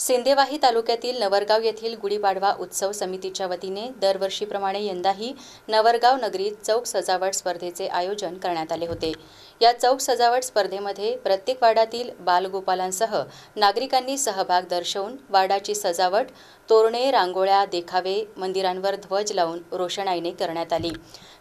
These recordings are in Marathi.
सिंदेवाही तालुक्यातील नवरगाव येथील गुढीपाडवा उत्सव समितीच्या वतीने दरवर्षीप्रमाणे यंदाही नवरगाव नगरीत चौक सजावट स्पर्धेचे आयोजन करण्यात आले होते। या चौक सजावट स्पर्धेमध्ये प्रत्येक वार्डातील बालगोपालांसह नागरिकांनी सहभाग दर्शवून वार्डाची सजावट, तोरणे, रांगोळ्या, देखावे, मंदिरांवर ध्वज लावून रोषणाईने करण्यात आली।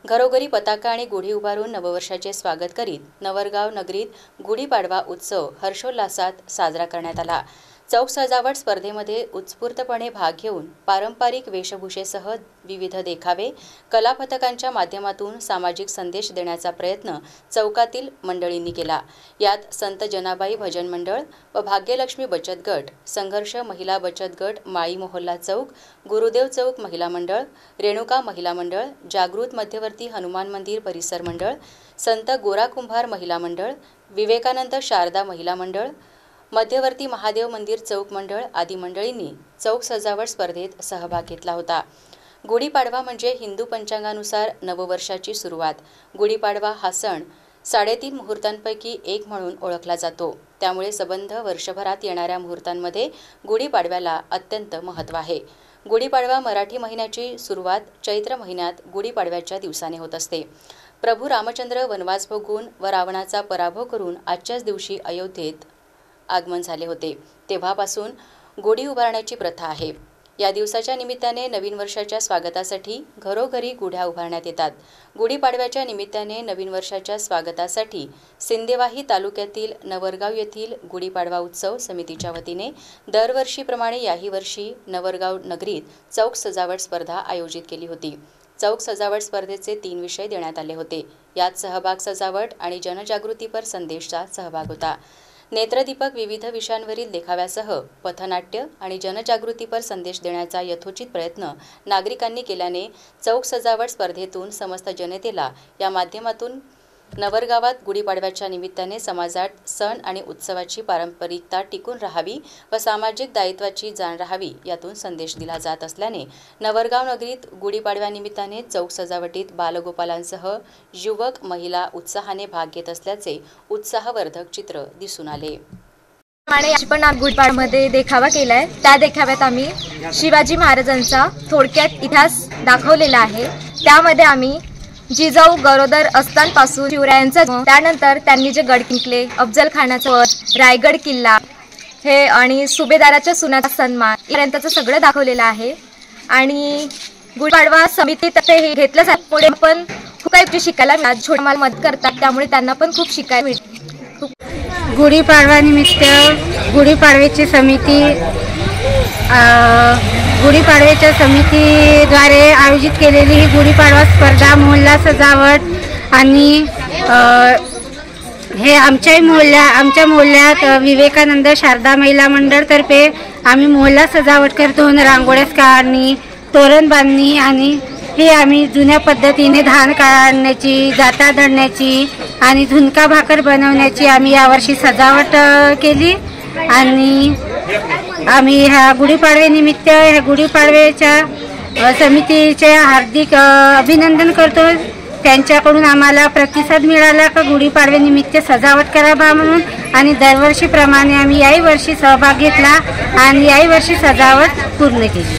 घरोघरी पताका आणि गुढी उभारून नववर्षाचे स्वागत करीत नवरगाव नगरीत गुढीपाडवा उत्सव हर्षोल्लासात साजरा करण्यात आला। चौक सजावट स्पर्धेमध्ये उत्स्फूर्तपणे भाग घेऊन पारंपरिक वेशभूषेसह विविध देखावे, कला पथकांच्या माध्यमातून सामाजिक संदेश देण्याचा प्रयत्न चौकातील मंडळींनी केला। यात संत जनाबाई भजन मंडळ व भाग्यलक्ष्मी बचत गट, संघर्ष महिला बचत गट, माळी मोहल्ला चौक, गुरुदेव चौक महिला मंडळ, रेणुका महिला मंडळ, जागृत मध्यवर्ती हनुमान मंदिर परिसर मंडळ, संत गोरा कुंभार महिला मंडळ, विवेकानंद शारदा महिला मंडळ, मध्यवर्ती महादेव मंदिर चौक मंडळ आदी मंडळींनी चौक सजावट स्पर्धेत सहभाग घेतला होता। गुढीपाडवा म्हणजे हिंदू पंचांगानुसार नववर्षाची सुरुवात। गुढीपाडवा हा सण 3.5 मुहूर्तांपैकी एक म्हणून ओळखला जातो। त्यामुळे संबंध वर्षभरात येणाऱ्या मुहूर्तांमध्ये गुढीपाडव्याला अत्यंत महत्त्व आहे। गुढीपाडवा मराठी महिन्याची सुरुवात चैत्र महिन्यात गुढीपाडव्याच्या दिवसाने होत असते। प्रभू रामचंद्र वनवास भोगून व रावणाचा पराभव करून आजच्याच दिवशी अयोध्येत आगमन झाले होते। तेव्हापासून गुढी उभारण्याची प्रथा आहे। या दिवसाच्या निमित्ताने नवीन वर्षाच्या स्वागतासाठी घरोघरी गुढ्या उभारण्यात येतात। गुढीपाडव्याच्या निमित्ताने नवीन वर्षाच्या स्वागतासाठी सिंदेवाही तालुक्यातील नवरगाव येथील गुढीपाडवा उत्सव समितीच्या वतीने दरवर्षीप्रमाणे याही वर्षी नवरगाव नगरीत चौक सजावट स्पर्धा आयोजित केली होती। चौक सजावट स्पर्धेचे 3 विषय देण्यात आले होते। यात सहभाग, सजावट आणि जनजागृतीपर संदेशचा सहभाग होता। नेत्रदीपक विविध विषयांवरील देखाव्यासह पथनाट्य आणि जनजागृतीपर संदेश देण्याचा यथोचित प्रयत्न नागरिकांनी केल्याने चौक सजावट स्पर्धेतून समस्त जनतेला या माध्यमातून नवरगावात गुढीपाडव्याच्या निमित्ताने समाजात सण आणि उत्सवाची पारंपरिकता टिकून राहावी व सामाजिक दायित्वाची जाण राहावी यातून संदेश दिला जात असल्याने नवरगाव नगरीत गुढीपाडव्यानिमित्ताने चौक सजावटीत बालगोपालांसह युवक, महिला उत्साहाने भाग घेत असल्याचे उत्साहवर्धक चित्र दिसून आले। पण गुढीपाडव्यामध्ये देखावा केलाय। त्या देखाव्यात आम्ही शिवाजी महाराजांचा थोडक्यात इतिहास दाखवलेला आहे। त्यामध्ये आम्ही जिजाऊ गरोदर असतानापासून शिवरायांचा त्यानंतर त्यांनी जे गड जिंकले, अफजल खानाचा वध, रायगड किल्ला हे आणि सुभेदाराच्या सुनाचा सन्मान पर्यंतचं सगळं दाखवलेलं आहे। आणि गुढीपाडवा समितीत हे घेतलं जात पुढे पण खूप काही शिकायला मिळालं। छोटे मला मदत करतात त्यामुळे त्यांना पण खूप शिकायला मिळतं। गुढीपाडवा निमित्त गुढीपाडव्याची समिती गुढीपाडव्याच्या समितीद्वारे आयोजित केलेली ही गुढीपाडवा स्पर्धा, मोहल्ला सजावट आणि हे आमच्या मोहल्ल्यात विवेकानंद शारदा महिला मंडळतर्फे आम्ही मोहल्ला सजावट करतो। रांगोळ्या काढणी, तोरण बांधणी आणि हे आम्ही जुन्या पद्धतीने धान काढण्याची, जाता धरण्याची आणि झुणका भाकर बनवण्याची आम्ही यावर्षी सजावट केली। आणि आम्ही ह्या गुढीपाडव्यानिमित्त ह्या गुढीपाडव्याच्या समितीचे हार्दिक अभिनंदन करतो। त्यांच्याकडून आम्हाला प्रतिसाद मिळाला का गुढीपाडव्यानिमित्त सजावट करावा म्हणून, आणि दरवर्षीप्रमाणे आम्ही याही वर्षी सहभाग घेतला आणि याही वर्षी सजावट पूर्ण केली।